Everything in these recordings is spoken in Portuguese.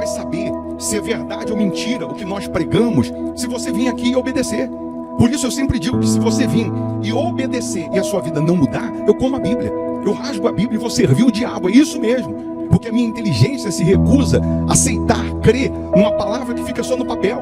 saber se é verdade ou mentira o que nós pregamos se você vir aqui e obedecer. Por isso eu sempre digo que se você vir e obedecer e a sua vida não mudar, eu como a Bíblia, eu rasgo a Bíblia e vou servir o diabo, é isso mesmo. Porque a minha inteligência se recusa a aceitar, crer numa palavra que fica só no papel.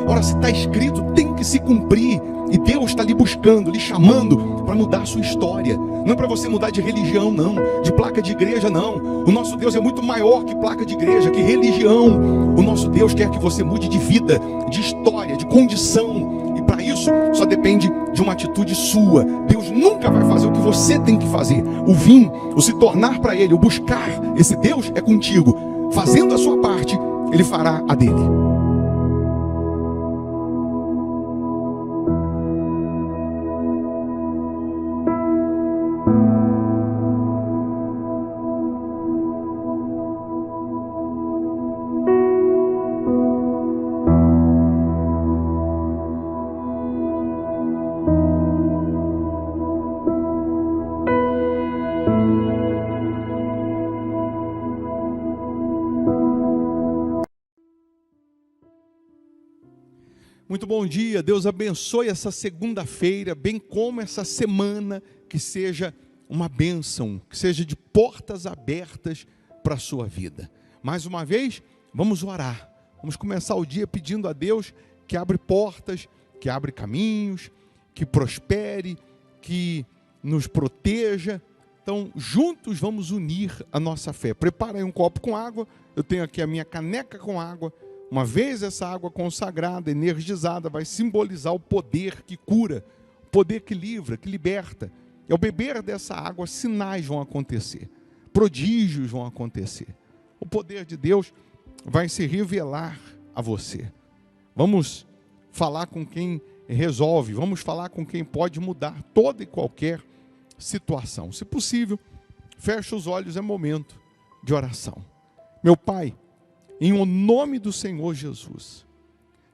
Ora, se está escrito, tem que se cumprir. E Deus está lhe buscando, lhe chamando para mudar a sua história. Não é para você mudar de religião, não. De placa de igreja, não. O nosso Deus é muito maior que placa de igreja, que religião. O nosso Deus quer que você mude de vida, de história, de condição. E para isso, só depende de uma atitude sua. Deus nunca vai fazer o que você tem que fazer. O vir, o se tornar para Ele, o buscar esse Deus é contigo. Fazendo a sua parte, Ele fará a dele. Muito bom dia, Deus abençoe essa segunda-feira, bem como essa semana, que seja uma bênção, que seja de portas abertas para a sua vida. Mais uma vez, vamos orar, vamos começar o dia pedindo a Deus que abre portas, que abre caminhos, que prospere, que nos proteja. Então, juntos vamos unir a nossa fé. Prepara aí um copo com água, eu tenho aqui a minha caneca com água. Uma vez essa água consagrada, energizada, vai simbolizar o poder que cura, o poder que livra, que liberta. E ao beber dessa água, sinais vão acontecer, prodígios vão acontecer. O poder de Deus vai se revelar a você. Vamos falar com quem resolve, vamos falar com quem pode mudar toda e qualquer situação. Se possível, feche os olhos, é momento de oração. Meu Pai, em o nome do Senhor Jesus,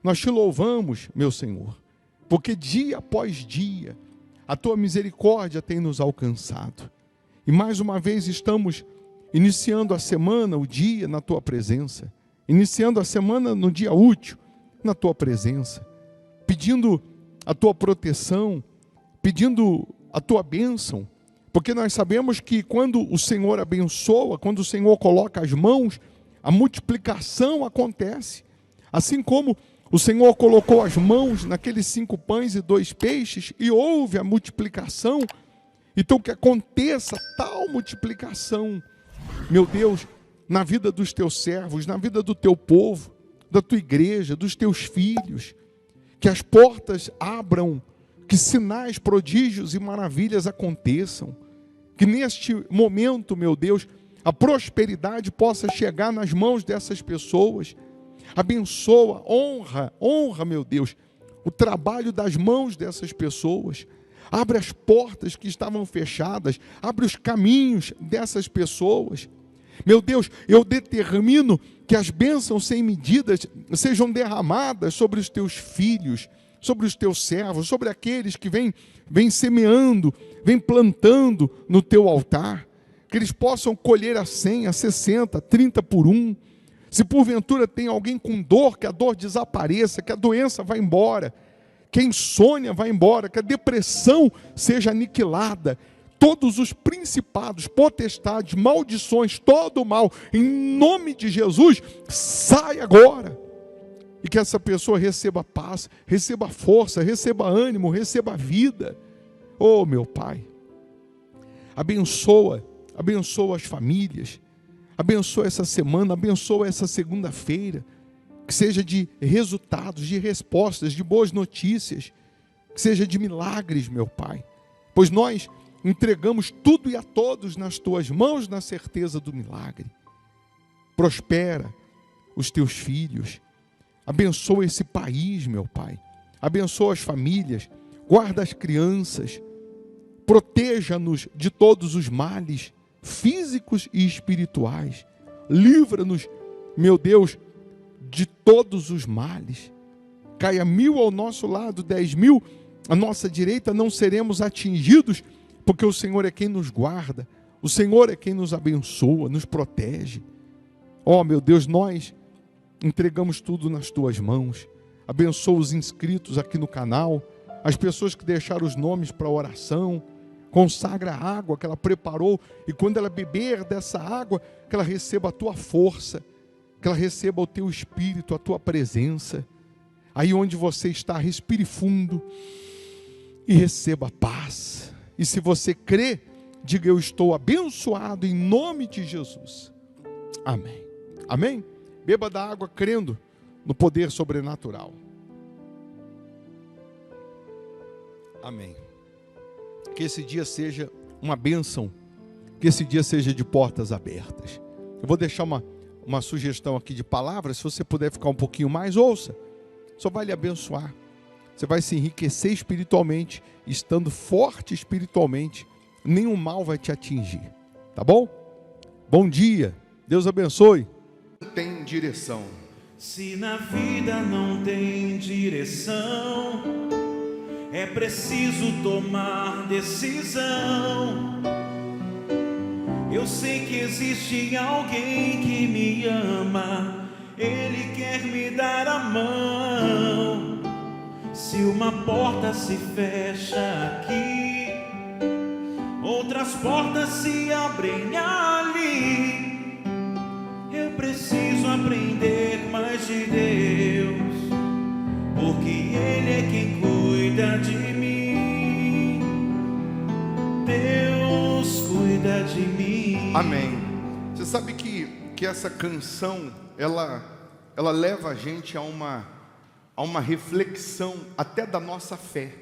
nós te louvamos, meu Senhor, porque dia após dia a tua misericórdia tem nos alcançado. E mais uma vez estamos iniciando a semana, o dia na tua presença, iniciando a semana no dia útil na tua presença, pedindo a tua proteção, pedindo a tua bênção, porque nós sabemos que quando o Senhor abençoa, quando o Senhor coloca as mãos, a multiplicação acontece. Assim como o Senhor colocou as mãos naqueles 5 pães e 2 peixes e houve a multiplicação, então que aconteça tal multiplicação, meu Deus, na vida dos teus servos, na vida do teu povo, da tua igreja, dos teus filhos, que as portas abram, que sinais, prodígios e maravilhas aconteçam, que neste momento, meu Deus, a prosperidade possa chegar nas mãos dessas pessoas. Abençoa, honra, meu Deus, o trabalho das mãos dessas pessoas. Abre as portas que estavam fechadas, abre os caminhos dessas pessoas. Meu Deus, eu determino que as bênçãos sem medidas sejam derramadas sobre os teus filhos, sobre os teus servos, sobre aqueles que vêm semeando, vêm plantando no teu altar. Que eles possam colher a 100, a 60, 30 por 1. Se porventura tem alguém com dor, que a dor desapareça, que a doença vá embora, que a insônia vá embora, que a depressão seja aniquilada. Todos os principados, potestades, maldições, todo o mal, em nome de Jesus, sai agora. E que essa pessoa receba paz, receba força, receba ânimo, receba vida. Oh, meu Pai, abençoa as famílias, abençoa essa semana, abençoa essa segunda-feira, que seja de resultados, de respostas, de boas notícias, que seja de milagres, meu Pai, pois nós entregamos tudo e a todos nas tuas mãos, na certeza do milagre. Prospera os teus filhos, abençoa esse país, meu Pai, abençoa as famílias, guarda as crianças, proteja-nos de todos os males, físicos e espirituais. Livra-nos, meu Deus, de todos os males. Caia 1000 ao nosso lado, 10.000 à nossa direita, não seremos atingidos, porque o Senhor é quem nos guarda, o Senhor é quem nos abençoa, nos protege. Ó, meu Deus, nós entregamos tudo nas tuas mãos. Abençoa os inscritos aqui no canal, as pessoas que deixaram os nomes para oração. Consagra a água que ela preparou, e quando ela beber dessa água, que ela receba a tua força, que ela receba o teu espírito, a tua presença. Aí onde você está, respire fundo e receba paz. E se você crê, diga: eu estou abençoado em nome de Jesus. Amém. Amém? Beba da água crendo no poder sobrenatural. Amém. Que esse dia seja uma bênção, que esse dia seja de portas abertas. Eu vou deixar uma sugestão aqui de palavras. Se você puder ficar um pouquinho mais, ouça. Só vai lhe abençoar. Você vai se enriquecer espiritualmente, estando forte espiritualmente. Nenhum mal vai te atingir. Tá bom? Bom dia. Deus abençoe. Tem direção. Se na vida não tem direção, é preciso tomar decisão. Eu sei que existe alguém que me ama, Ele quer me dar a mão. Se uma porta se fecha aqui, outras portas se abrem ali. Eu preciso aprender mais de Deus, porque Ele é quem cuida de mim. Deus cuida de mim. Amém. Você sabe que essa canção, ela leva a gente a uma reflexão até da nossa fé.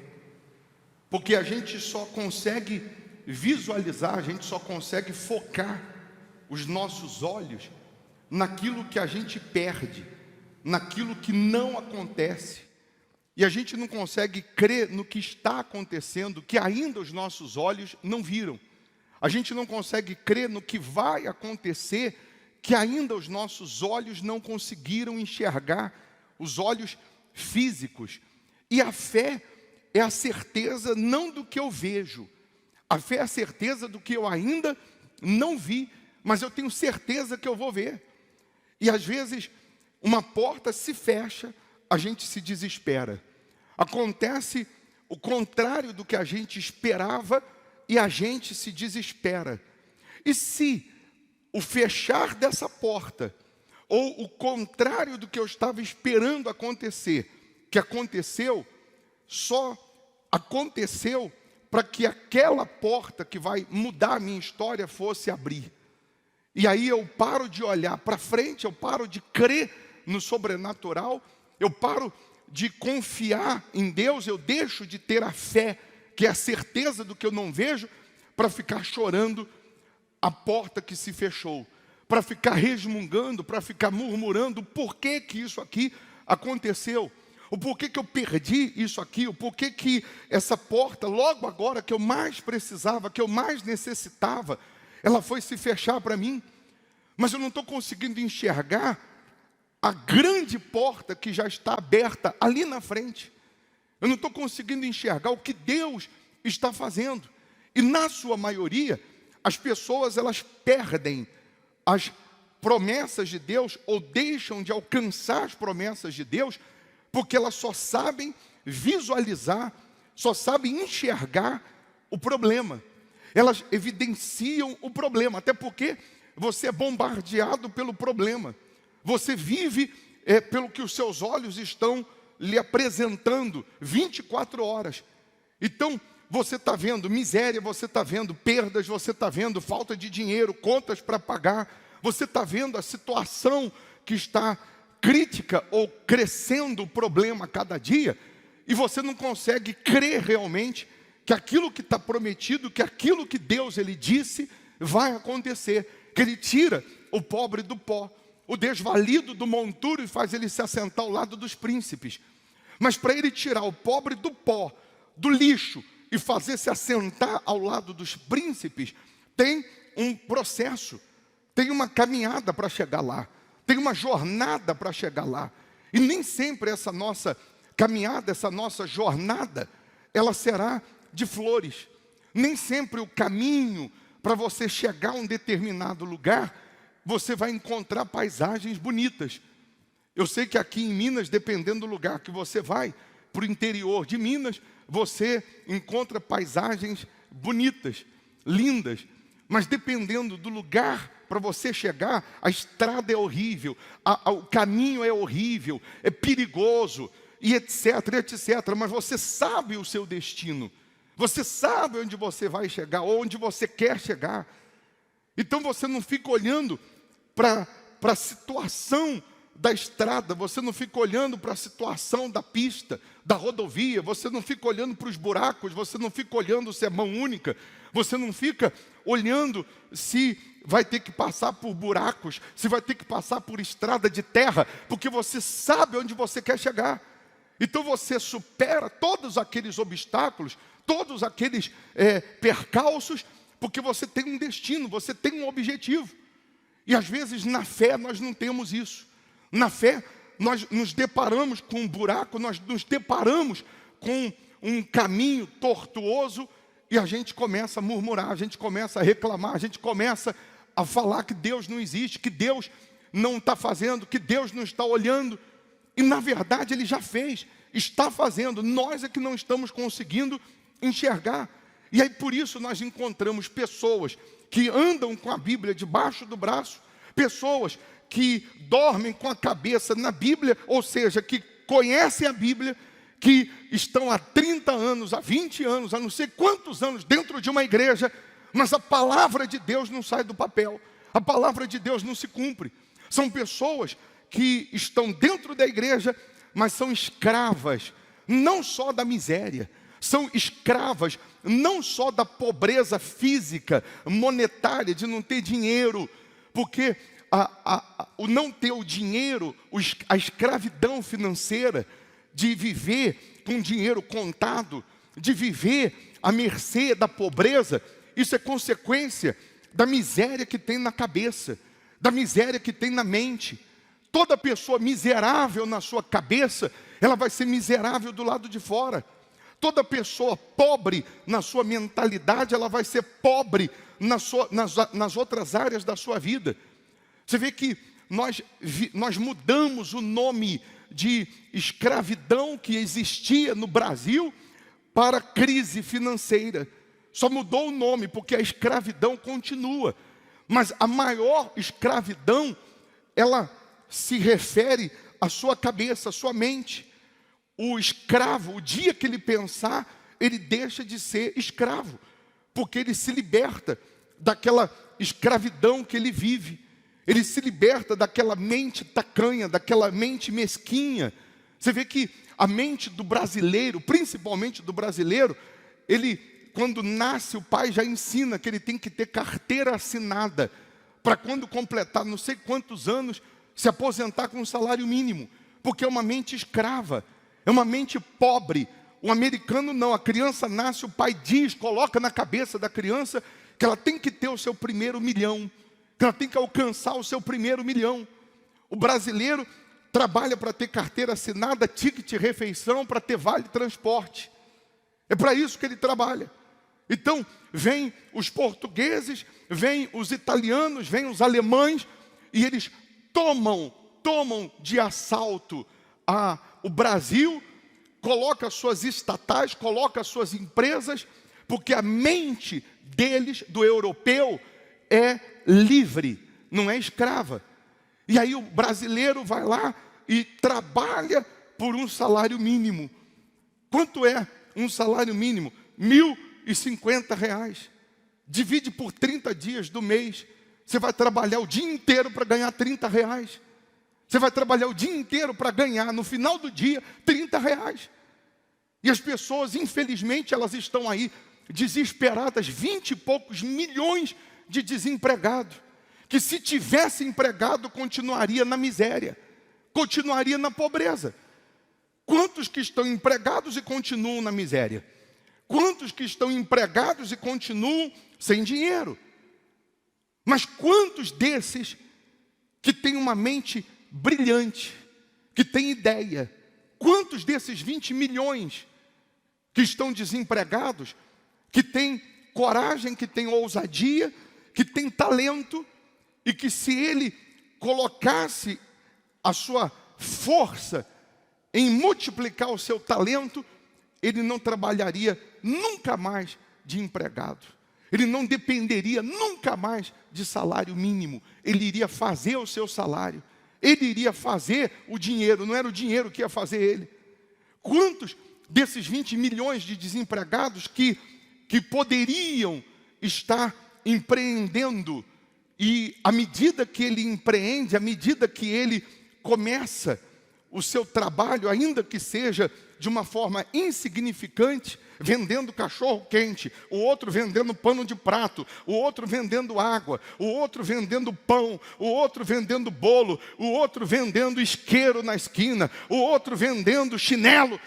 Porque a gente só consegue visualizar, a gente só consegue focar os nossos olhos naquilo que a gente perde, naquilo que não acontece. E a gente não consegue crer no que está acontecendo, que ainda os nossos olhos não viram. A gente não consegue crer no que vai acontecer, que ainda os nossos olhos não conseguiram enxergar, os olhos físicos. E a fé é a certeza não do que eu vejo. A fé é a certeza do que eu ainda não vi, mas eu tenho certeza que eu vou ver. E às vezes uma porta se fecha, a gente se desespera. Acontece o contrário do que a gente esperava e a gente se desespera. E se o fechar dessa porta, ou o contrário do que eu estava esperando acontecer, que aconteceu, só aconteceu para que aquela porta que vai mudar a minha história fosse abrir. E aí eu paro de olhar para frente, eu paro de crer no sobrenatural, eu paro de confiar em Deus, eu deixo de ter a fé, que é a certeza do que eu não vejo, para ficar chorando a porta que se fechou, para ficar resmungando, para ficar murmurando o porquê que isso aqui aconteceu, o porquê que eu perdi isso aqui, o porquê que essa porta, logo agora que eu mais precisava, que eu mais necessitava, ela foi se fechar para mim. Mas eu não estou conseguindo enxergar a grande porta que já está aberta ali na frente. Eu não estou conseguindo enxergar o que Deus está fazendo. E na sua maioria, as pessoas elas perdem as promessas de Deus ou deixam de alcançar as promessas de Deus porque elas só sabem visualizar, só sabem enxergar o problema. Elas evidenciam o problema, até porque você é bombardeado pelo problema. Você vive pelo que os seus olhos estão lhe apresentando 24 horas. Então, você está vendo miséria, você está vendo perdas, você está vendo falta de dinheiro, contas para pagar. Você está vendo a situação que está crítica ou crescendo o problema a cada dia. E você não consegue crer realmente que aquilo que está prometido, que aquilo que Deus ele disse vai acontecer. Que Ele tira o pobre do pó, o desvalido do monturo e faz ele se assentar ao lado dos príncipes. Mas para Ele tirar o pobre do pó, do lixo e fazer se assentar ao lado dos príncipes, tem um processo, tem uma caminhada para chegar lá, tem uma jornada para chegar lá. E nem sempre essa nossa caminhada, essa nossa jornada, ela será de flores. Nem sempre o caminho para você chegar a um determinado lugar, você vai encontrar paisagens bonitas. Eu sei que aqui em Minas, dependendo do lugar que você vai, para o interior de Minas, você encontra paisagens bonitas, lindas. Mas dependendo do lugar para você chegar, a estrada é horrível, o caminho é horrível, é perigoso, e etc, etc. Mas você sabe o seu destino. Você sabe onde você vai chegar, onde você quer chegar. Então você não fica olhando para a situação da estrada, você não fica olhando para a situação da pista, da rodovia, você não fica olhando para os buracos, você não fica olhando se é mão única, você não fica olhando se vai ter que passar por buracos, se vai ter que passar por estrada de terra, porque você sabe onde você quer chegar. Então você supera todos aqueles obstáculos, todos aqueles percalços, porque você tem um destino, você tem um objetivo. E às vezes na fé nós não temos isso. Na fé, nós nos deparamos com um buraco, nós nos deparamos com um caminho tortuoso e a gente começa a murmurar, a gente começa a reclamar, a gente começa a falar que Deus não existe, que Deus não está fazendo, que Deus não está olhando. E na verdade Ele já fez, está fazendo, nós é que não estamos conseguindo enxergar. E aí por isso nós encontramos pessoas que andam com a Bíblia debaixo do braço, pessoas que dormem com a cabeça na Bíblia, ou seja, que conhecem a Bíblia, que estão há 30 anos, há 20 anos, há não sei quantos anos dentro de uma igreja, mas a palavra de Deus não sai do papel, a palavra de Deus não se cumpre. São pessoas que estão dentro da igreja, mas são escravas, não só da miséria, são escravas não só da pobreza física, monetária, de não ter dinheiro, porque o não ter o dinheiro, a escravidão financeira, de viver com dinheiro contado, de viver à mercê da pobreza, isso é consequência da miséria que tem na cabeça, da miséria que tem na mente. Toda pessoa miserável na sua cabeça, ela vai ser miserável do lado de fora. Toda pessoa pobre na sua mentalidade, ela vai ser pobre nas outras áreas da sua vida. Você vê que nós mudamos o nome de escravidão que existia no Brasil para crise financeira. Só mudou o nome, porque a escravidão continua. Mas a maior escravidão, ela se refere à sua cabeça, à sua mente. O escravo, o dia que ele pensar, ele deixa de ser escravo, porque ele se liberta daquela escravidão que ele vive. Ele se liberta daquela mente tacanha, daquela mente mesquinha. Você vê que a mente do brasileiro, principalmente do brasileiro, ele, quando nasce, o pai já ensina que ele tem que ter carteira assinada, para quando completar não sei quantos anos, se aposentar com um salário mínimo, porque é uma mente escrava, é uma mente pobre. O americano não, a criança nasce, o pai diz, coloca na cabeça da criança que ela tem que ter o seu primeiro milhão, que ela tem que alcançar o seu primeiro milhão. O brasileiro trabalha para ter carteira assinada, ticket refeição, para ter vale transporte. É para isso que ele trabalha. Então, vem os portugueses, vem os italianos, vem os alemães, e eles tomam de assalto o Brasil, coloca suas estatais, coloca suas empresas, porque a mente deles, do europeu, é livre, não é escrava. E aí o brasileiro vai lá e trabalha por um salário mínimo. Quanto é um salário mínimo? R$1.050. Divide por 30 dias do mês. Você vai trabalhar o dia inteiro para ganhar R$30. Você vai trabalhar o dia inteiro para ganhar, no final do dia, R$30. E as pessoas, infelizmente, elas estão aí desesperadas, 20 e poucos milhões de desempregados, que se tivesse empregado, continuaria na miséria, continuaria na pobreza. Quantos que estão empregados e continuam na miséria? Quantos que estão empregados e continuam sem dinheiro? Mas quantos desses que têm uma mente brilhante, que têm ideia? Quantos desses 20 milhões que estão desempregados, que têm coragem, que têm ousadia, que têm talento, e que se ele colocasse a sua força em multiplicar o seu talento, ele não trabalharia nunca mais de empregado. Ele não dependeria nunca mais de salário mínimo. Ele iria fazer o seu salário. Ele iria fazer o dinheiro, não era o dinheiro que ia fazer ele. Quantos desses 20 milhões de desempregados que poderiam estar empreendendo, e à medida que ele empreende, à medida que ele começa o seu trabalho, ainda que seja de uma forma insignificante, vendendo cachorro quente, o outro vendendo pano de prato, o outro vendendo água, o outro vendendo pão, o outro vendendo bolo, o outro vendendo isqueiro na esquina, o outro vendendo chinelo,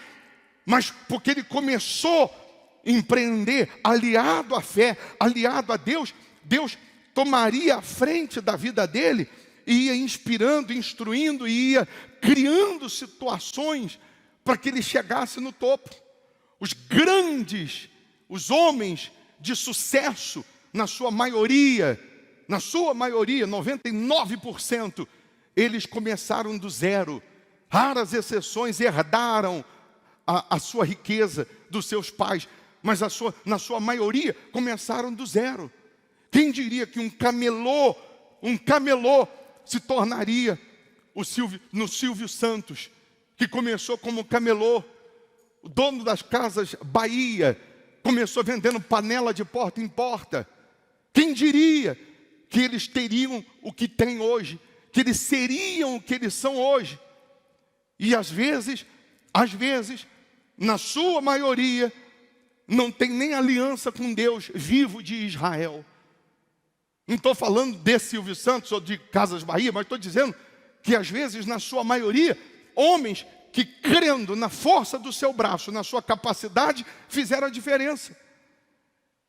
mas porque ele começou a empreender, aliado à fé, aliado a Deus, Deus tomaria a frente da vida dele, e ia inspirando, instruindo, e ia criando situações para que ele chegasse no topo. Os grandes, os homens de sucesso, na sua maioria, 99%, eles começaram do zero. Raras exceções herdaram a sua riqueza dos seus pais, mas na sua maioria começaram do zero. Quem diria que um camelô se tornaria no Silvio Santos, que começou como camelô, o dono das casas Bahia, começou vendendo panela de porta em porta. Quem diria que eles teriam o que têm hoje, que eles seriam o que eles são hoje? E às vezes, na sua maioria, não tem nem aliança com Deus vivo de Israel. Não estou falando de Silvio Santos ou de Casas Bahia, mas estou dizendo que às vezes, na sua maioria, homens que, crendo na força do seu braço, na sua capacidade, fizeram a diferença.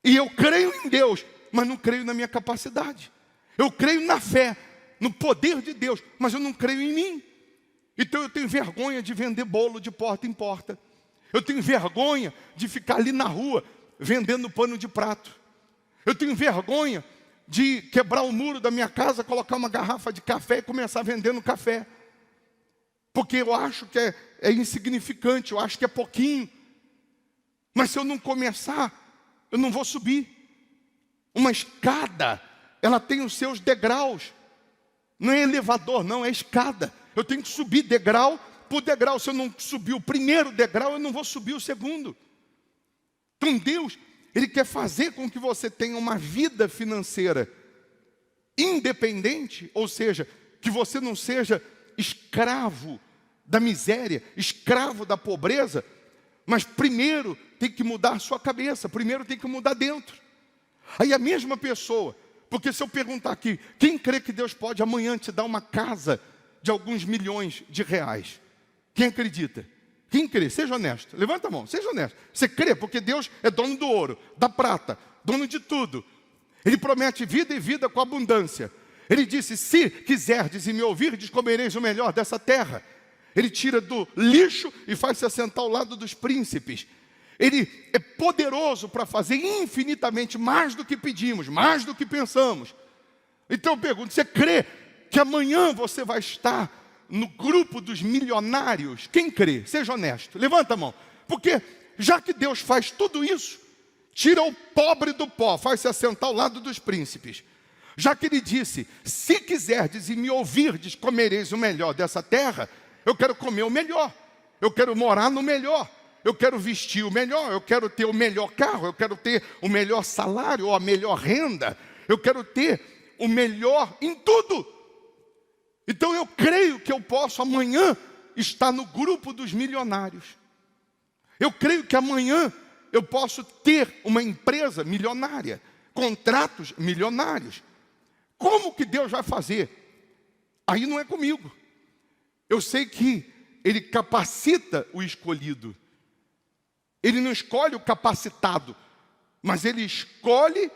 E eu creio em Deus, mas não creio na minha capacidade. Eu creio na fé, no poder de Deus, mas eu não creio em mim. Então eu tenho vergonha de vender bolo de porta em porta. Eu tenho vergonha de ficar ali na rua vendendo pano de prato. Eu tenho vergonha de quebrar o muro da minha casa, colocar uma garrafa de café e começar vendendo café. Porque eu acho que é insignificante, eu acho que é pouquinho. Mas se eu não começar, eu não vou subir. Uma escada, ela tem os seus degraus. Não é elevador, não, é escada. Eu tenho que subir degrau por degrau. Se eu não subir o primeiro degrau, eu não vou subir o segundo. Então Deus, Ele quer fazer com que você tenha uma vida financeira independente, ou seja, que você não seja escravo da miséria, escravo da pobreza, mas primeiro tem que mudar a sua cabeça, primeiro tem que mudar dentro. Aí a mesma pessoa, porque se eu perguntar aqui, quem crê que Deus pode amanhã te dar uma casa de alguns milhões de reais? Quem acredita? Quem crê? Seja honesto, levanta a mão, seja honesto. Você crê porque Deus é dono do ouro, da prata, dono de tudo. Ele promete vida e vida com abundância. Ele disse, se quiserdes e me ouvirdes, comereis o melhor dessa terra. Ele tira do lixo e faz-se assentar ao lado dos príncipes. Ele é poderoso para fazer infinitamente mais do que pedimos, mais do que pensamos. Então eu pergunto, você crê que amanhã você vai estar no grupo dos milionários? Quem crê? Seja honesto, levanta a mão. Porque já que Deus faz tudo isso, tira o pobre do pó, faz-se assentar ao lado dos príncipes. Já que Ele disse, se quiserdes e me ouvirdes, comereis o melhor dessa terra, eu quero comer o melhor, eu quero morar no melhor, eu quero vestir o melhor, eu quero ter o melhor carro, eu quero ter o melhor salário ou a melhor renda, eu quero ter o melhor em tudo. Então eu creio que eu posso amanhã estar no grupo dos milionários. Eu creio que amanhã eu posso ter uma empresa milionária, contratos milionários. Como que Deus vai fazer? Aí não é comigo. Eu sei que Ele capacita o escolhido. Ele não escolhe o capacitado, mas Ele escolhe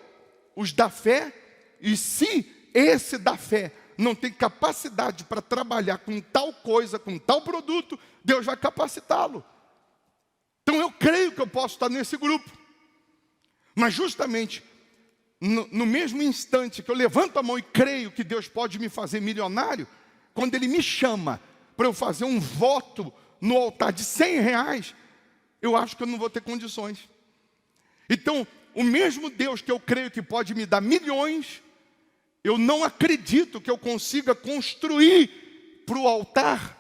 os da fé. E se esse da fé não tem capacidade para trabalhar com tal coisa, com tal produto, Deus vai capacitá-lo. Então eu creio que eu posso estar nesse grupo. Mas justamente no mesmo instante que eu levanto a mão e creio que Deus pode me fazer milionário, quando Ele me chama para eu fazer um voto no altar de R$100, eu acho que eu não vou ter condições. Então, o mesmo Deus que eu creio que pode me dar milhões, eu não acredito que eu consiga construir para o altar,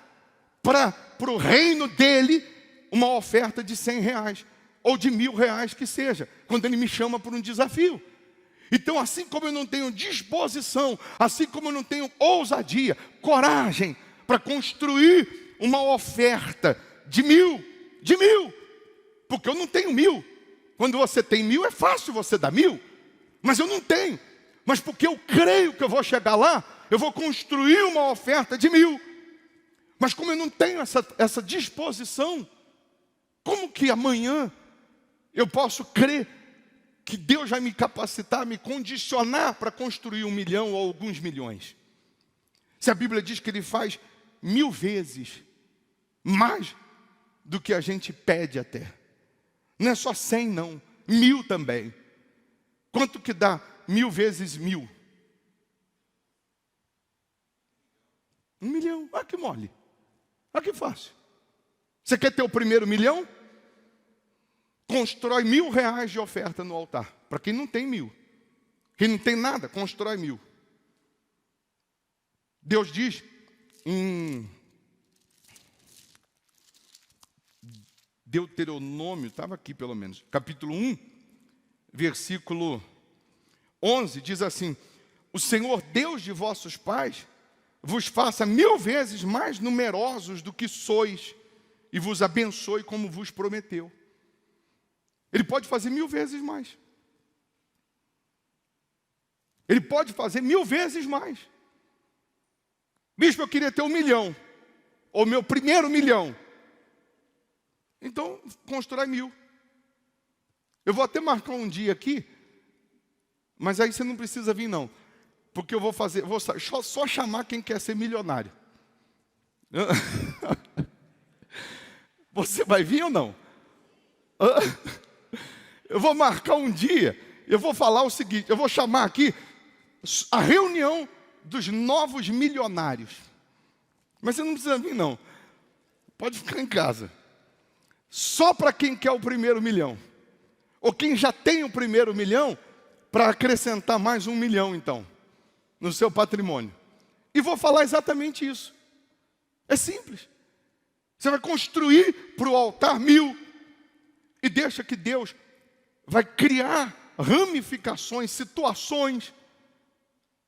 para o reino dele, uma oferta de R$100 ou de R$1.000 que seja, quando ele me chama por um desafio. Então, assim como eu não tenho disposição, assim como eu não tenho ousadia, coragem para construir uma oferta de mil, porque eu não tenho 1.000. Quando você tem 1.000 é fácil você dar 1.000, mas eu não tenho. Mas porque eu creio que eu vou chegar lá, eu vou construir uma oferta de 1.000. Mas como eu não tenho essa disposição, como que amanhã eu posso crer que Deus vai me capacitar, me condicionar para construir 1 milhão ou alguns milhões? Se a Bíblia diz que Ele faz 1.000 vezes mais do que a gente pede até. Não é só 100 não, 1.000 também. Quanto que dá 1.000 vezes 1.000? 1 milhão, olha que mole. Olha que fácil. Você quer ter o primeiro 1 milhão? Constrói R$1.000 de oferta no altar. Para quem não tem 1.000. Quem não tem nada, constrói 1.000. Deus diz em Deuteronômio, estava aqui pelo menos, capítulo 1, versículo 11, diz assim: o Senhor Deus de vossos pais vos faça 1.000 vezes mais numerosos do que sois, e vos abençoe como vos prometeu. Ele pode fazer 1.000 vezes mais. Ele pode fazer 1.000 vezes mais. Bispo, eu queria ter 1 milhão, ou meu primeiro 1 milhão. Então, constrói 1.000. Eu vou até marcar um dia aqui, mas aí você não precisa vir não, porque eu vou só chamar quem quer ser milionário. Você vai vir ou não? Eu vou marcar um dia, eu vou falar o seguinte, eu vou chamar aqui a reunião dos novos milionários. Mas você não precisa vir não, pode ficar em casa. Só para quem quer o primeiro 1 milhão. Ou quem já tem o primeiro 1 milhão, para acrescentar mais 1 milhão então, no seu patrimônio. E vou falar exatamente isso. É simples. Você vai construir para o altar 1.000. E deixa que Deus vai criar ramificações, situações,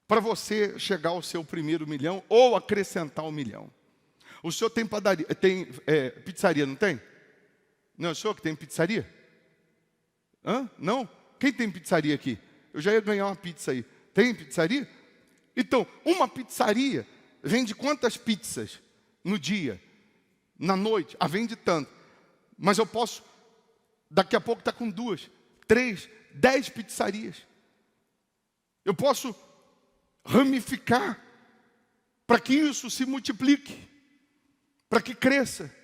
para você chegar ao seu primeiro 1 milhão, ou acrescentar 1 milhão. O senhor tem padaria, tem pizzaria, não tem? Não é o senhor que tem pizzaria? Hã? Não? Quem tem pizzaria aqui? Eu já ia ganhar uma pizza aí. Tem pizzaria? Então, uma pizzaria vende quantas pizzas no dia? Na noite? Ah, vende tanto. Mas eu posso, daqui a pouco, estar com 2, 3, 10 pizzarias. Eu posso ramificar para que isso se multiplique, para que cresça.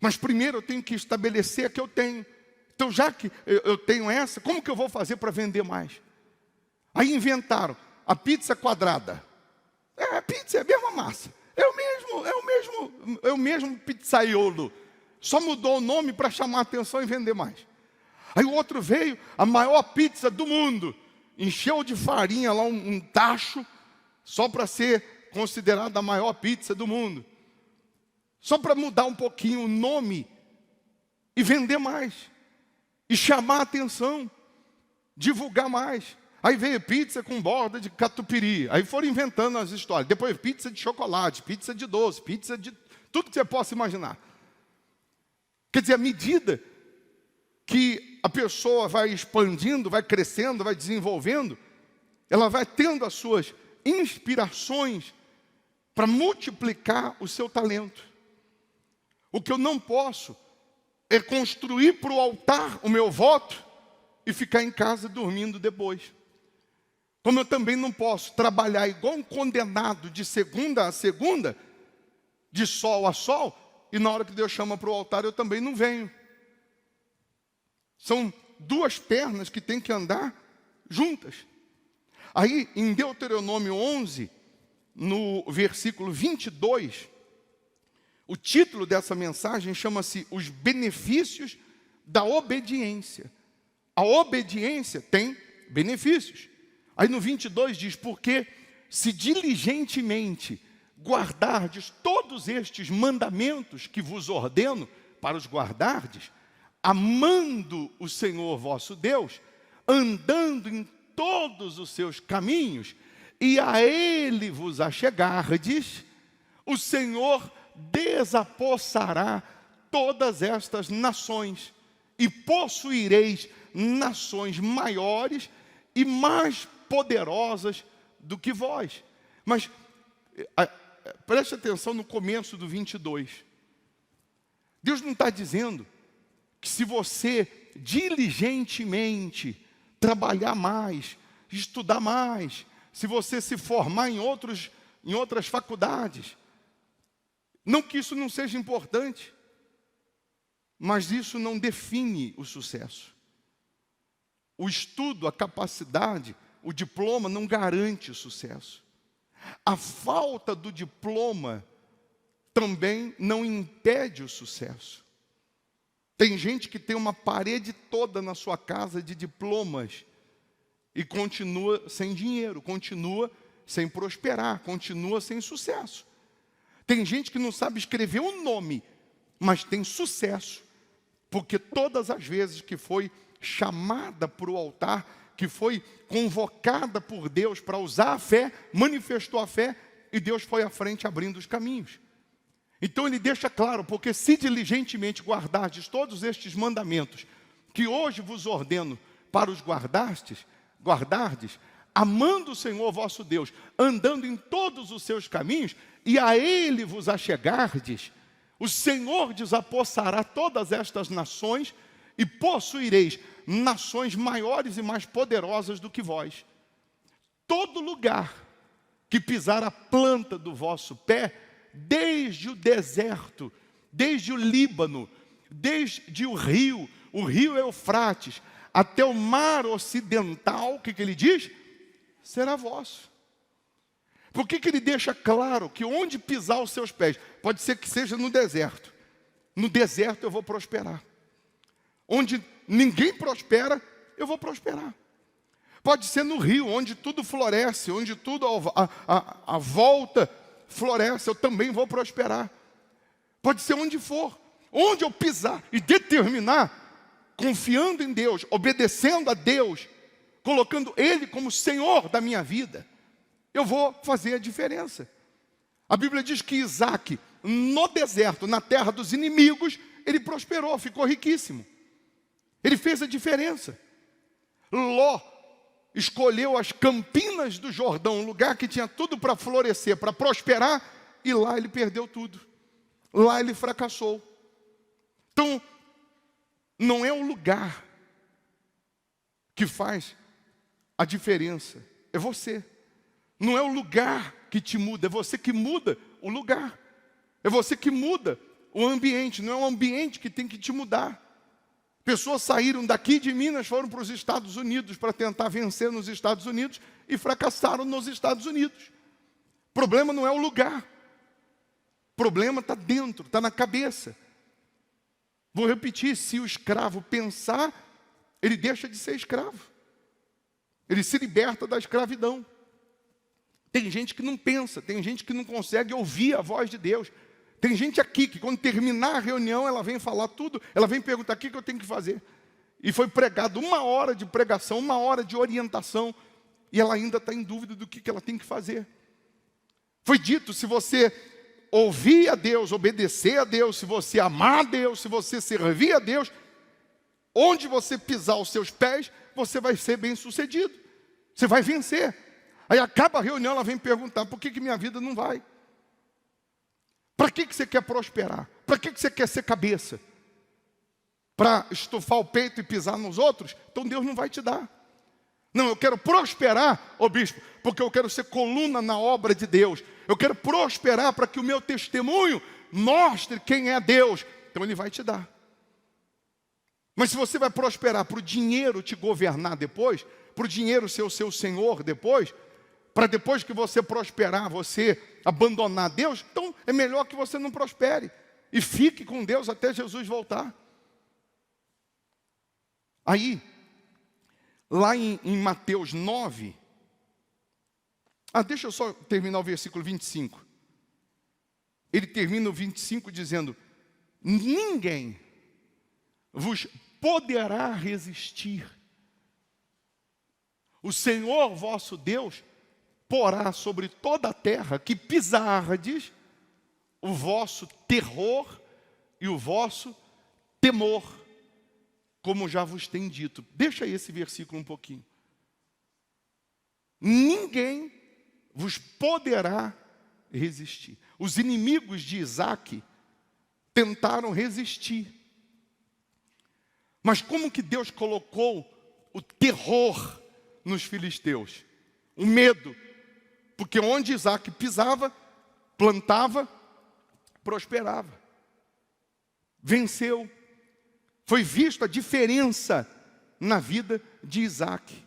Mas primeiro eu tenho que estabelecer a que eu tenho. Então, já que eu tenho essa, como que eu vou fazer para vender mais? Aí inventaram a pizza quadrada. A pizza é a mesma massa. É o mesmo pizzaiolo. Só mudou o nome para chamar a atenção e vender mais. Aí o outro veio, a maior pizza do mundo. Encheu de farinha lá um tacho, só para ser considerada a maior pizza do mundo. Só para mudar um pouquinho o nome e vender mais. E chamar a atenção, divulgar mais. Aí veio pizza com borda de catupiry. Aí foram inventando as histórias. Depois pizza de chocolate, pizza de doce, pizza de tudo que você possa imaginar. Quer dizer, à medida que a pessoa vai expandindo, vai crescendo, vai desenvolvendo, ela vai tendo as suas inspirações para multiplicar o seu talento. O que eu não posso é construir para o altar o meu voto e ficar em casa dormindo depois. Como eu também não posso trabalhar igual um condenado de segunda a segunda, de sol a sol, e na hora que Deus chama para o altar eu também não venho. São duas pernas que têm que andar juntas. Aí em Deuteronômio 11, no versículo 22, o título dessa mensagem chama-se Os Benefícios da Obediência. A obediência tem benefícios. Aí no 22 diz, porque se diligentemente guardardes todos estes mandamentos que vos ordeno para os guardardes, amando o Senhor vosso Deus, andando em todos os seus caminhos, e a Ele vos achegardes, o Senhor desapossará todas estas nações, e possuireis nações maiores e mais poderosas do que vós. Mas preste atenção no começo do 22. Deus não está dizendo que se você diligentemente trabalhar mais, estudar mais, se você se formar em outras faculdades, não que isso não seja importante, mas isso não define o sucesso. O estudo, a capacidade, o diploma não garante o sucesso. A falta do diploma também não impede o sucesso. Tem gente que tem uma parede toda na sua casa de diplomas e continua sem dinheiro, continua sem prosperar, continua sem sucesso. Tem gente que não sabe escrever um nome, mas tem sucesso, porque todas as vezes que foi chamada para o altar, que foi convocada por Deus para usar a fé, manifestou a fé, e Deus foi à frente abrindo os caminhos. Então ele deixa claro, porque se diligentemente guardardes todos estes mandamentos, que hoje vos ordeno para os guardardes, amando o Senhor vosso Deus, andando em todos os seus caminhos, e a Ele vos achegardes, o Senhor desapossará todas estas nações, e possuireis nações maiores e mais poderosas do que vós. Todo lugar que pisar a planta do vosso pé, desde o deserto, desde o Líbano, desde o rio Eufrates, até o mar ocidental, o que ele diz? Será vosso. Por que ele deixa claro que onde pisar os seus pés, pode ser que seja no deserto. No deserto eu vou prosperar. Onde ninguém prospera, eu vou prosperar. Pode ser no rio, onde tudo floresce, onde tudo à volta floresce, eu também vou prosperar. Pode ser onde for, onde eu pisar e determinar, confiando em Deus, obedecendo a Deus, colocando Ele como Senhor da minha vida, eu vou fazer a diferença. A Bíblia diz que Isaac, no deserto, na terra dos inimigos, ele prosperou, ficou riquíssimo. Ele fez a diferença. Ló escolheu as campinas do Jordão, um lugar que tinha tudo para florescer, para prosperar, e lá ele perdeu tudo. Lá ele fracassou. Então, não é o lugar que faz a diferença, é você. Não é o lugar que te muda, é você que muda o lugar. É você que muda o ambiente, não é o ambiente que tem que te mudar. Pessoas saíram daqui de Minas, foram para os Estados Unidos para tentar vencer nos Estados Unidos e fracassaram nos Estados Unidos. O problema não é o lugar. O problema está dentro, está na cabeça. Vou repetir, se o escravo pensar, ele deixa de ser escravo. Ele se liberta da escravidão. Tem gente que não pensa, tem gente que não consegue ouvir a voz de Deus. Tem gente aqui que quando terminar a reunião, ela vem falar tudo, ela vem perguntar o que eu tenho que fazer. E foi pregado 1 hora de pregação, 1 hora de orientação, e ela ainda está em dúvida do que ela tem que fazer. Foi dito, se você ouvir a Deus, obedecer a Deus, se você amar a Deus, se você servir a Deus, onde você pisar os seus pés, você vai ser bem sucedido. Você vai vencer. Aí acaba a reunião, ela vem perguntar, por que minha vida não vai? Para que você quer prosperar? Para que você quer ser cabeça? Para estufar o peito e pisar nos outros? Então Deus não vai te dar. Não, eu quero prosperar, ô bispo, porque eu quero ser coluna na obra de Deus. Eu quero prosperar para que o meu testemunho mostre quem é Deus. Então Ele vai te dar. Mas se você vai prosperar para o dinheiro te governar depois, para o dinheiro ser o seu senhor depois, para depois que você prosperar, você abandonar Deus, então é melhor que você não prospere e fique com Deus até Jesus voltar. Aí, lá em Mateus 9, deixa eu só terminar o versículo 25. Ele termina o 25 dizendo: ninguém vos poderá resistir. O Senhor vosso Deus porá sobre toda a terra que pisardes o vosso terror e o vosso temor, como já vos tem dito. Deixa aí esse versículo um pouquinho. Ninguém vos poderá resistir. Os inimigos de Isaac tentaram resistir. Mas como que Deus colocou o terror nos filisteus? O medo. Porque onde Isaac pisava, plantava, prosperava. Venceu. Foi vista a diferença na vida de Isaac.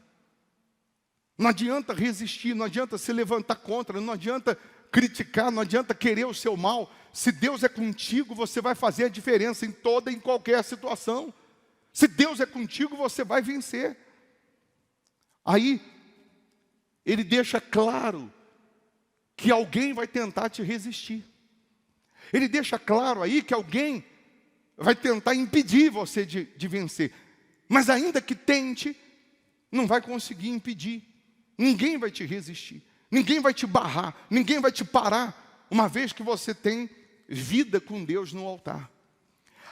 Não adianta resistir, não adianta se levantar contra, não adianta criticar, não adianta querer o seu mal. Se Deus é contigo, você vai fazer a diferença em toda e em qualquer situação. Se Deus é contigo, você vai vencer. Aí, ele deixa claro que alguém vai tentar te resistir. Ele deixa claro aí que alguém vai tentar impedir você de vencer. Mas ainda que tente, não vai conseguir impedir. Ninguém vai te resistir. Ninguém vai te barrar. Ninguém vai te parar, uma vez que você tem vida com Deus no altar.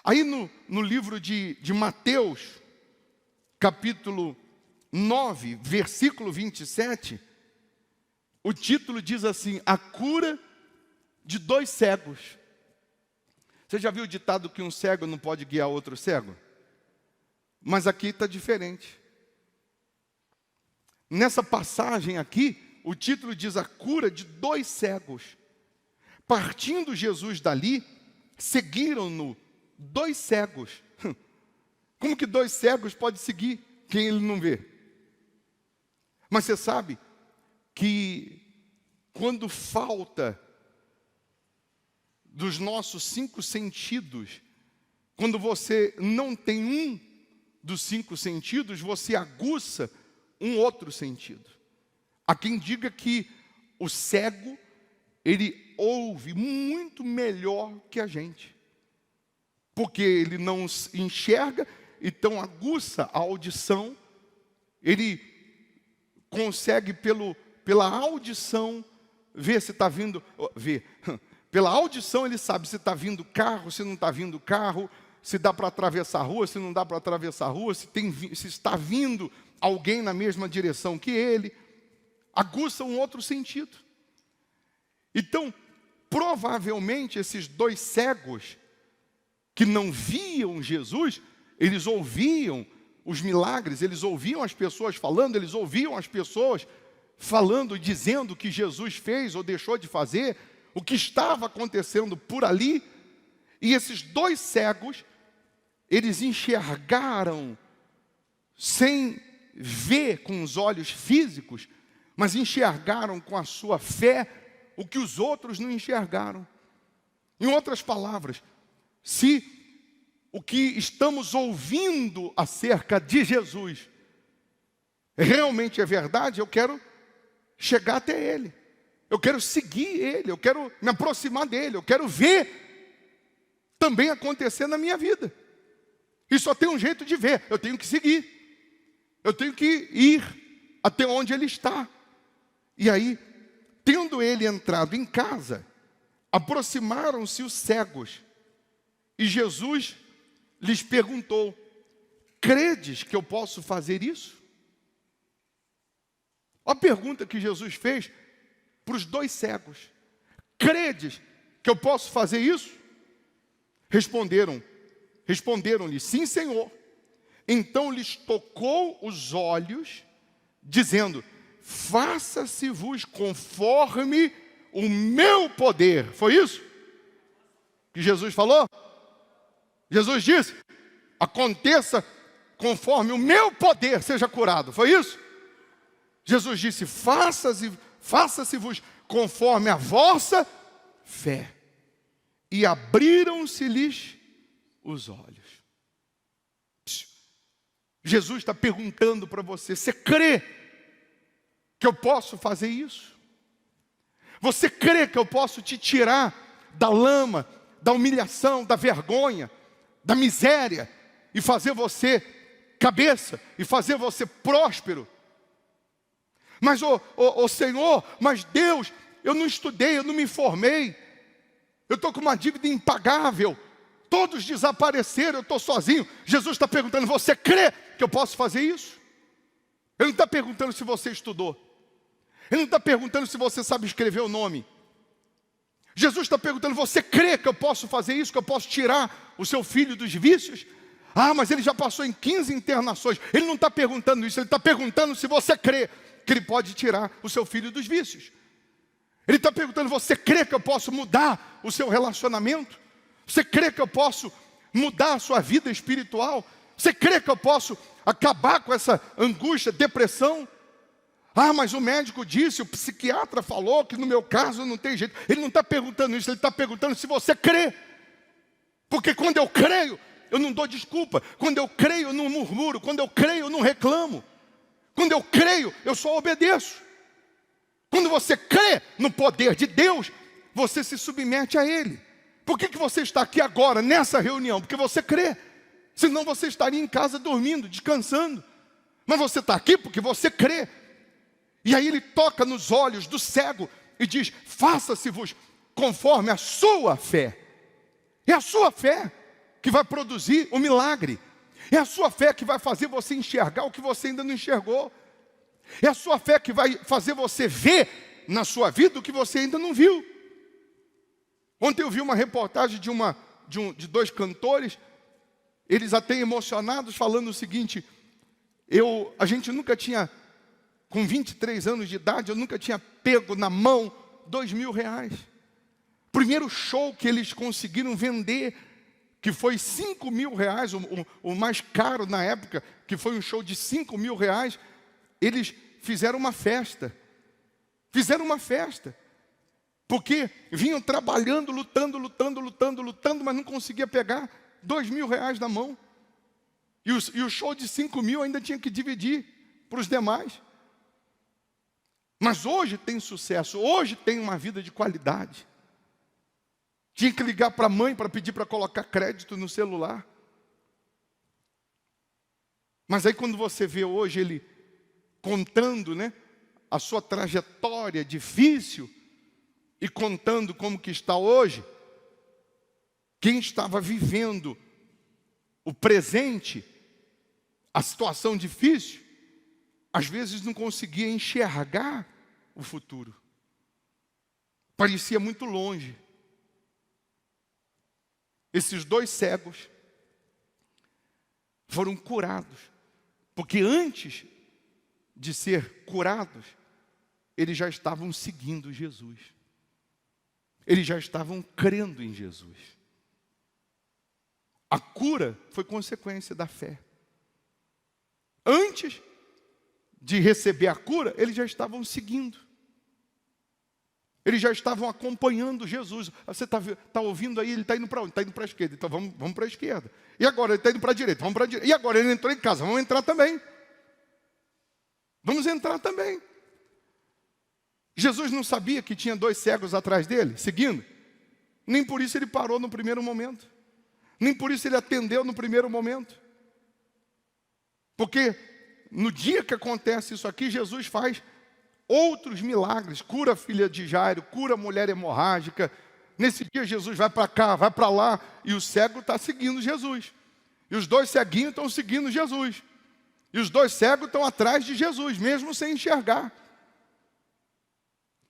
Aí no livro de Mateus, capítulo 9, versículo 27, o título diz assim: a cura de 2 cegos. Você já viu o ditado que um cego não pode guiar outro cego? Mas aqui está diferente. Nessa passagem aqui, o título diz a cura de 2 cegos. Partindo Jesus dali, seguiram-no 2 cegos. Como que 2 cegos podem seguir quem ele não vê? Mas você sabe que quando falta dos nossos 5 sentidos, quando você não tem um dos 5 sentidos, você aguça um outro sentido. Há quem diga que o cego, ele ouve muito melhor que a gente, porque ele não enxerga, então aguça a audição, ele consegue pela audição ver se está vindo, pela audição ele sabe se está vindo carro, se não está vindo carro, se dá para atravessar a rua, se não dá para atravessar a rua, se está vindo alguém na mesma direção que ele, aguça um outro sentido. Então, provavelmente esses 2 cegos que não viam Jesus, eles ouviam os milagres, eles ouviam as pessoas falando, eles ouviam as pessoas falando, dizendo o que Jesus fez ou deixou de fazer, o que estava acontecendo por ali. E esses 2 cegos, eles enxergaram sem ver com os olhos físicos, mas enxergaram com a sua fé o que os outros não enxergaram. Em outras palavras, se o que estamos ouvindo acerca de Jesus realmente é verdade, eu quero chegar até Ele. Eu quero seguir Ele, eu quero me aproximar dEle, eu quero ver também acontecer na minha vida. E só tem um jeito de ver, eu tenho que seguir. Eu tenho que ir até onde Ele está. E aí, tendo ele entrado em casa, aproximaram-se os cegos. E Jesus lhes perguntou: credes que eu posso fazer isso? Olha a pergunta que Jesus fez para os 2 cegos: credes que eu posso fazer isso? Responderam-lhe: sim, Senhor. Então lhes tocou os olhos, dizendo: faça-se-vos conforme o meu poder. Foi isso que Jesus falou? Jesus disse: aconteça conforme o meu poder seja curado. Foi isso? Jesus disse: faça-se-vos conforme a vossa fé. E abriram-se-lhes os olhos. Jesus está perguntando para você: você crê que eu posso fazer isso? Você crê que eu posso te tirar da lama, da humilhação, da vergonha, da miséria, e fazer você cabeça, e fazer você próspero? Mas, Senhor, mas Deus, eu não estudei, eu não me formei, eu estou com uma dívida impagável, todos desapareceram, eu estou sozinho. Jesus está perguntando: você crê que eu posso fazer isso? Ele não está perguntando se você estudou, ele não está perguntando se você sabe escrever o nome. Jesus está perguntando: você crê que eu posso fazer isso, que eu posso tirar o seu filho dos vícios? Ah, mas ele já passou em 15 internações. Ele não está perguntando isso, ele está perguntando se você crê que ele pode tirar o seu filho dos vícios. Ele está perguntando: você crê que eu posso mudar o seu relacionamento? Você crê que eu posso mudar a sua vida espiritual? Você crê que eu posso acabar com essa angústia, depressão? Ah, mas o médico disse, o psiquiatra falou que no meu caso não tem jeito. Ele não está perguntando isso, ele está perguntando se você crê. Porque quando eu creio, eu não dou desculpa. Quando eu creio, eu não murmuro. Quando eu creio, eu não reclamo. Quando eu creio, eu só obedeço. Quando você crê no poder de Deus, você se submete a Ele. Por que você está aqui agora, nessa reunião? Porque você crê. Senão você estaria em casa dormindo, descansando. Mas você está aqui porque você crê. E aí ele toca nos olhos do cego e diz: faça-se-vos conforme a sua fé. É a sua fé que vai produzir o milagre. É a sua fé que vai fazer você enxergar o que você ainda não enxergou. É a sua fé que vai fazer você ver na sua vida o que você ainda não viu. Ontem eu vi uma reportagem de dois cantores, eles até emocionados, falando o seguinte: a gente nunca tinha, com 23 anos de idade, eu nunca tinha pego na mão R$2.000. Primeiro show que eles conseguiram vender, que foi R$5.000, o mais caro na época, que foi um show de R$5.000, eles fizeram uma festa. Fizeram uma festa. Porque vinham trabalhando, lutando, mas não conseguia pegar R$2.000 na mão. E o show de 5.000 ainda tinha que dividir para os demais. Mas hoje tem sucesso, hoje tem uma vida de qualidade. Tinha que ligar para a mãe para pedir para colocar crédito no celular. Mas aí quando você vê hoje ele contando, né, a sua trajetória difícil e contando como que está hoje, quem estava vivendo o presente, a situação difícil, às vezes não conseguia enxergar o futuro. Parecia muito longe. Esses dois cegos foram curados, porque antes de ser curados, eles já estavam seguindo Jesus. Eles já estavam crendo em Jesus. A cura foi consequência da fé. Antes de receber a cura, eles já estavam seguindo. Eles já estavam acompanhando Jesus. Você está ouvindo aí, ele está indo para onde? Está indo para a esquerda, então vamos para a esquerda. E agora ele está indo para a direita, vamos para a direita. E agora ele entrou em casa, vamos entrar também. Vamos entrar também. Jesus não sabia que tinha dois cegos atrás dele, seguindo? Nem por isso ele parou no primeiro momento. Nem por isso ele atendeu no primeiro momento. Porque no dia que acontece isso aqui, Jesus faz outros milagres. Cura a filha de Jairo, cura a mulher hemorrágica. Nesse dia Jesus vai para cá, vai para lá, e o cego está seguindo Jesus. E os dois ceguinhos estão seguindo Jesus. E os dois cegos estão atrás de Jesus, mesmo sem enxergar.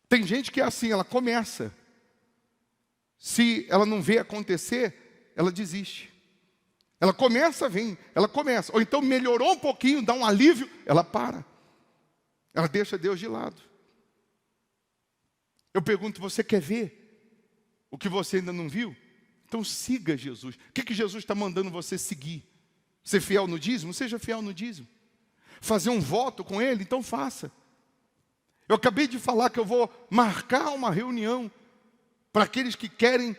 Tem gente que é assim, ela começa. Se ela não vê acontecer, ela desiste. Ela começa, vem, ela começa. Ou então melhorou um pouquinho, dá um alívio, ela para. Ela deixa Deus de lado. Eu pergunto, você quer ver o que você ainda não viu? Então siga Jesus. O que Jesus está mandando você seguir? Ser fiel no dízimo? Seja fiel no dízimo. Fazer um voto com Ele? Então faça. Eu acabei de falar que eu vou marcar uma reunião para aqueles que querem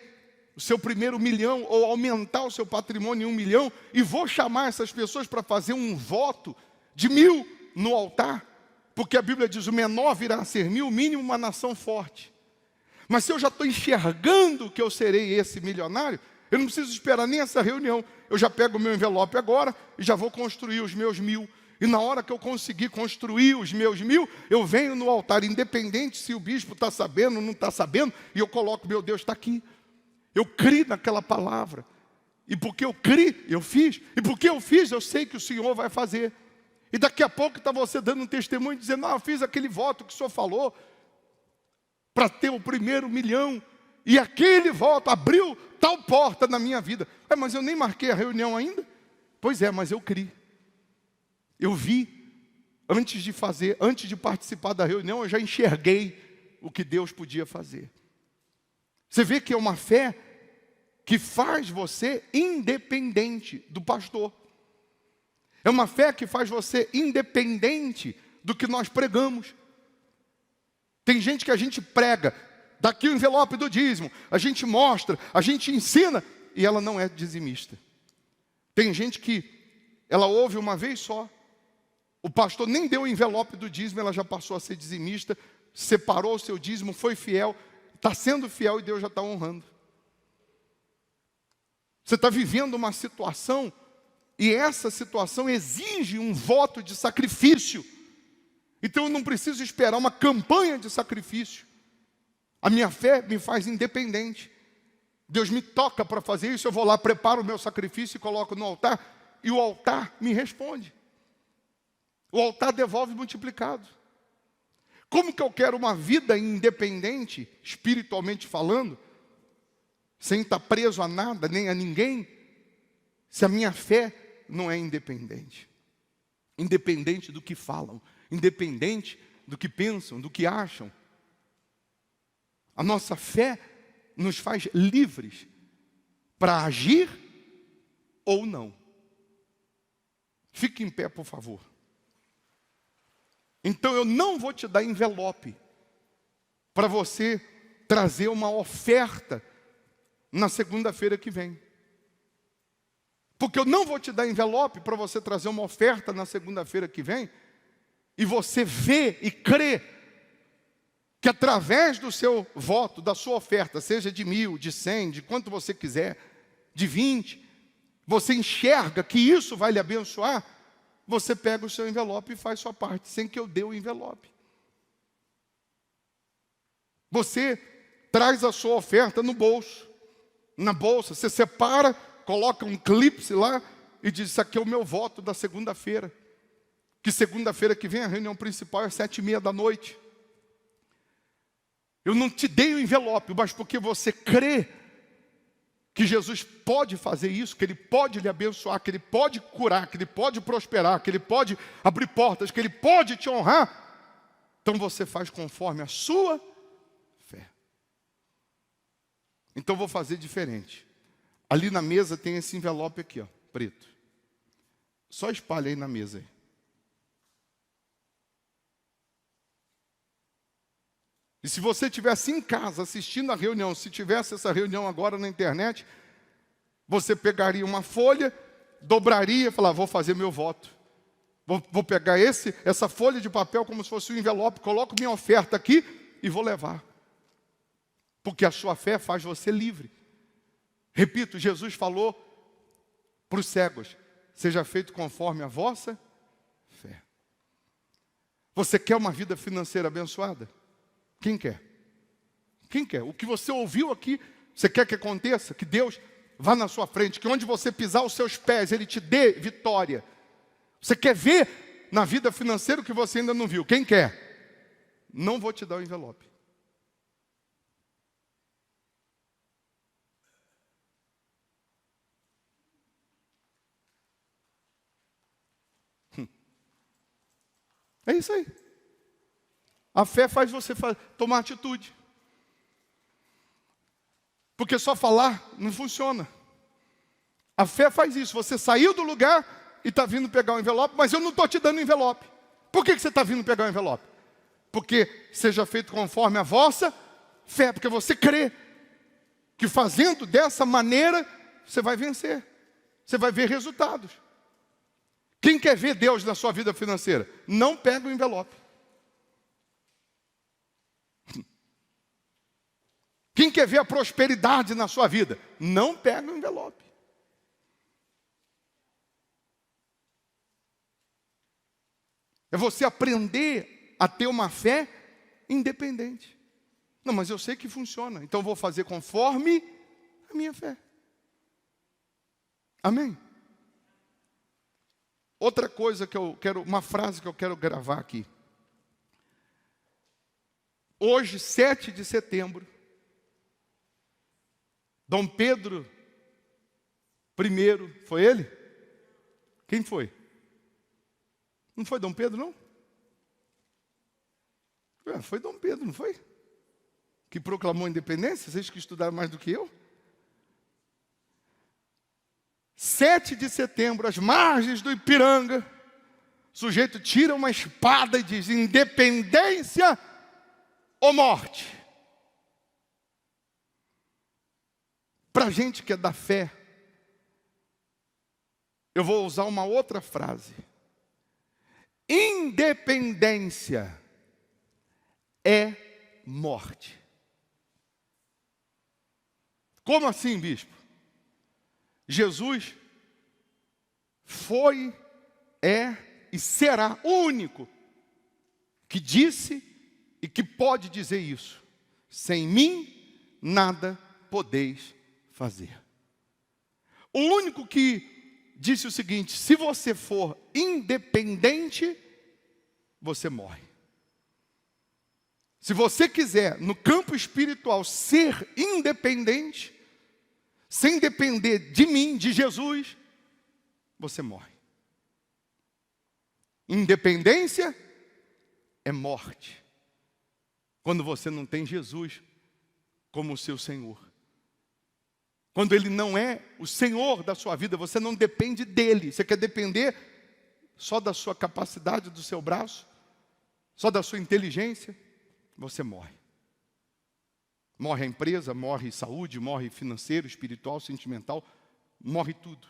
o seu primeiro 1 milhão ou aumentar o seu patrimônio em 1 milhão, e vou chamar essas pessoas para fazer um voto de 1.000 no altar, porque a Bíblia diz: o menor virá a ser 1.000, o mínimo uma nação forte. Mas se eu já estou enxergando que eu serei esse milionário, eu não preciso esperar nem essa reunião. Eu já pego o meu envelope agora e já vou construir os meus 1.000. E na hora que eu conseguir construir os meus 1.000, eu venho no altar, independente se o bispo está sabendo ou não está sabendo, e eu coloco: meu Deus, está aqui. Eu criei naquela palavra. E porque eu criei, eu fiz. E porque eu fiz, eu sei que o Senhor vai fazer. E daqui a pouco está você dando um testemunho, dizendo: eu fiz aquele voto que o Senhor falou, para ter o primeiro 1 milhão. E aquele voto abriu tal porta na minha vida. Mas eu nem marquei a reunião ainda. Pois é, mas eu criei. Eu vi, antes de fazer, antes de participar da reunião, eu já enxerguei o que Deus podia fazer. Você vê que é uma fé que faz você independente do pastor. É uma fé que faz você independente do que nós pregamos. Tem gente que a gente prega, daqui o envelope do dízimo, a gente mostra, a gente ensina, e ela não é dizimista. Tem gente que ela ouve uma vez só, o pastor nem deu o envelope do dízimo, ela já passou a ser dizimista, separou o seu dízimo, foi fiel, está sendo fiel e Deus já está honrando. Você está vivendo uma situação, e essa situação exige um voto de sacrifício. Então eu não preciso esperar uma campanha de sacrifício. A minha fé me faz independente. Deus me toca para fazer isso, eu vou lá, preparo o meu sacrifício e coloco no altar, e o altar me responde. O altar devolve multiplicado. Como que eu quero uma vida independente, espiritualmente falando, sem estar preso a nada, nem a ninguém, se a minha fé não é independente? Independente do que falam, independente do que pensam, do que acham. A nossa fé nos faz livres para agir ou não. Fique em pé, por favor. Então eu não vou te dar envelope para você trazer uma oferta na segunda-feira que vem. Porque eu não vou te dar envelope para você trazer uma oferta na segunda-feira que vem, e você vê e crê que através do seu voto, da sua oferta, seja de 1.000, de 100, de quanto você quiser, de 20, você enxerga que isso vai lhe abençoar, você pega o seu envelope e faz sua parte, sem que eu dê o envelope. Você traz a sua oferta no bolso, na bolsa, você separa, coloca um clipe lá e diz: isso aqui é o meu voto da segunda-feira. Que segunda-feira que vem a reunião principal é 7:30 da noite. Eu não te dei o envelope, mas porque você crê que Jesus pode fazer isso, que Ele pode lhe abençoar, que Ele pode curar, que Ele pode prosperar, que Ele pode abrir portas, que Ele pode te honrar. Então você faz conforme a sua fé. Então vou fazer diferente. Ali na mesa tem esse envelope aqui, ó, preto. Só espalha aí na mesa aí. E se você estivesse em casa assistindo a reunião, se tivesse essa reunião agora na internet, você pegaria uma folha, dobraria e falaria: vou fazer meu voto. Vou pegar essa folha de papel como se fosse um envelope, coloco minha oferta aqui e vou levar. Porque a sua fé faz você livre. Repito, Jesus falou para os cegos: seja feito conforme a vossa fé. Você quer uma vida financeira abençoada? Quem quer? Quem quer? O que você ouviu aqui, você quer que aconteça? Que Deus vá na sua frente, que onde você pisar os seus pés, Ele te dê vitória. Você quer ver na vida financeira o que você ainda não viu? Quem quer? Não vou te dar o envelope. É isso aí. A fé faz você tomar atitude. Porque só falar não funciona. A fé faz isso. Você saiu do lugar e está vindo pegar o envelope, mas eu não estou te dando o envelope. Por que você está vindo pegar o envelope? Porque seja feito conforme a vossa fé. Porque você crê que fazendo dessa maneira, você vai vencer. Você vai ver resultados. Quem quer ver Deus na sua vida financeira? Não pega o envelope. Quem quer ver a prosperidade na sua vida? Não pega o envelope. É você aprender a ter uma fé independente. Não, mas eu sei que funciona, então eu vou fazer conforme a minha fé. Amém? Outra coisa que eu quero, uma frase que eu quero gravar aqui. Hoje, 7 de setembro, Dom Pedro I, foi ele? Quem foi? Não foi Dom Pedro, não? Foi Dom Pedro, não foi? Que proclamou a independência? Vocês que estudaram mais do que eu? 7 de setembro, às margens do Ipiranga, o sujeito tira uma espada e diz: independência ou morte. Para a gente que é da fé, eu vou usar uma outra frase. Independência é morte. Como assim, bispo? Jesus foi, é e será o único que disse e que pode dizer isso. Sem mim, nada podeis fazer. O único que disse o seguinte: se você for independente, você morre. Se você quiser, no campo espiritual, ser independente, sem depender de mim, de Jesus, você morre. Independência é morte. Quando você não tem Jesus como o seu Senhor. Quando Ele não é o Senhor da sua vida, você não depende dEle. Você quer depender só da sua capacidade, do seu braço, só da sua inteligência, você morre. Morre a empresa, morre saúde, morre financeiro, espiritual, sentimental, morre tudo.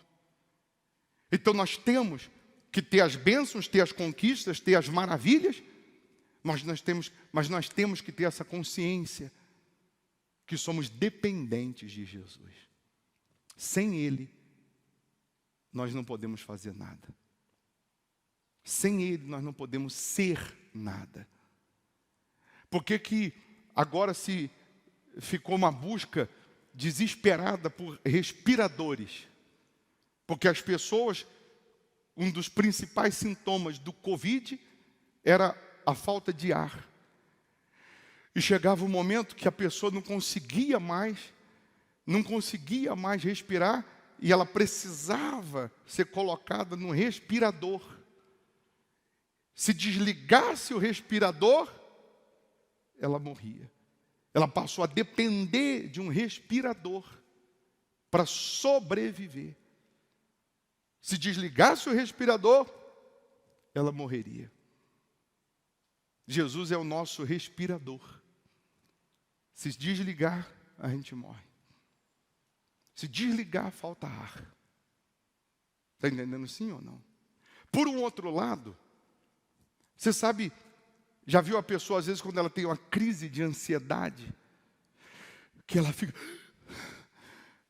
Então nós temos que ter as bênçãos, ter as conquistas, ter as maravilhas, mas nós temos que ter essa consciência que somos dependentes de Jesus. Sem Ele, nós não podemos fazer nada. Sem Ele, nós não podemos ser nada. Por que agora se ficou uma busca desesperada por respiradores? Porque as pessoas, um dos principais sintomas do Covid era a falta de ar. E chegava um momento que a pessoa não conseguia mais respirar, e ela precisava ser colocada no respirador. Se desligasse o respirador, ela morria. Ela passou a depender de um respirador para sobreviver. Se desligasse o respirador, ela morreria. Jesus é o nosso respirador. Se desligar, a gente morre. Se desligar, falta ar. Está entendendo sim ou não? Por um outro lado, você sabe, já viu a pessoa às vezes quando ela tem uma crise de ansiedade, que ela fica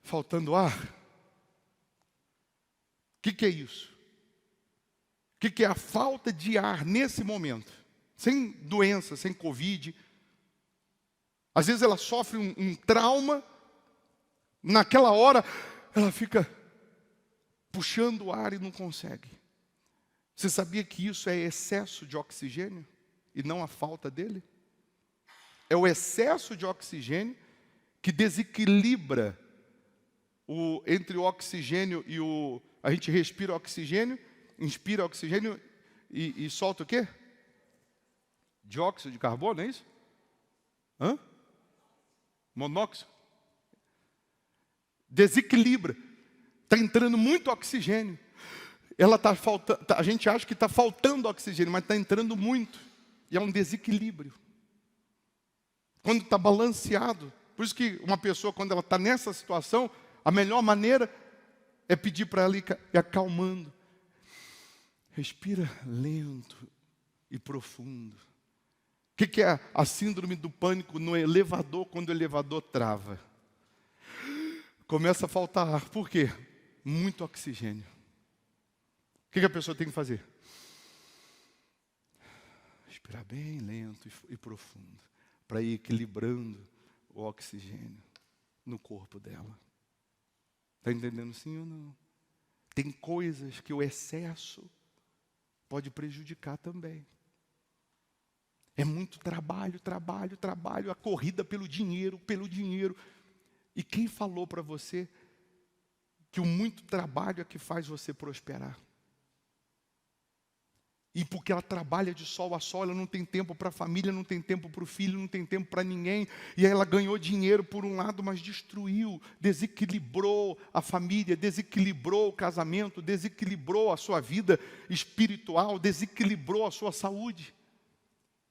faltando ar? O que é isso? O que é a falta de ar nesse momento? Sem doença, sem Covid. Às vezes ela sofre um trauma, naquela hora ela fica puxando o ar e não consegue. Você sabia que isso é excesso de oxigênio e não a falta dele? É o excesso de oxigênio que desequilibra entre o oxigênio e o... A gente respira oxigênio, inspira oxigênio e solta o quê? Dióxido de carbono, é isso? Monóxido. Desequilibra. Está entrando muito oxigênio. A gente acha que está faltando oxigênio, mas está entrando muito. e há um desequilíbrio. Quando está balanceado. Por isso que uma pessoa, quando ela está nessa situação, a melhor maneira é pedir para ela ir acalmando. Respira lento e profundo. O que é a síndrome do pânico no elevador, quando o elevador trava? Começa a faltar ar. Por quê? Muito oxigênio. O que a pessoa tem que fazer? Respirar bem lento e profundo, para ir equilibrando o oxigênio no corpo dela. Está entendendo sim ou não? Tem coisas que o excesso pode prejudicar também. É muito trabalho, trabalho, trabalho, a corrida pelo dinheiro, pelo dinheiro. E quem falou para você que o muito trabalho é que faz você prosperar? E porque ela trabalha de sol a sol, ela não tem tempo para a família, não tem tempo para o filho, não tem tempo para ninguém. E aí ela ganhou dinheiro por um lado, mas destruiu, desequilibrou a família, desequilibrou o casamento, desequilibrou a sua vida espiritual, desequilibrou a sua saúde.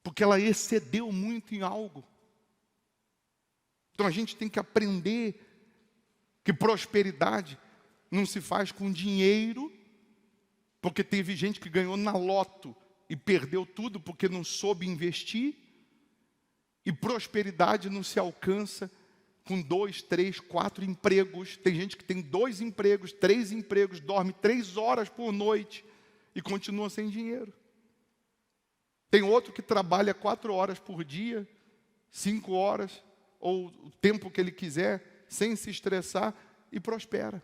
Porque ela excedeu muito em algo. Então a gente tem que aprender que prosperidade não se faz com dinheiro, porque teve gente que ganhou na loto e perdeu tudo porque não soube investir. E prosperidade não se alcança com 2, 3, 4 empregos. Tem gente que tem 2 empregos, 3 empregos, dorme 3 horas por noite e continua sem dinheiro. Tem outro que trabalha 4 horas por dia, 5 horas, ou o tempo que ele quiser, sem se estressar, e prospera.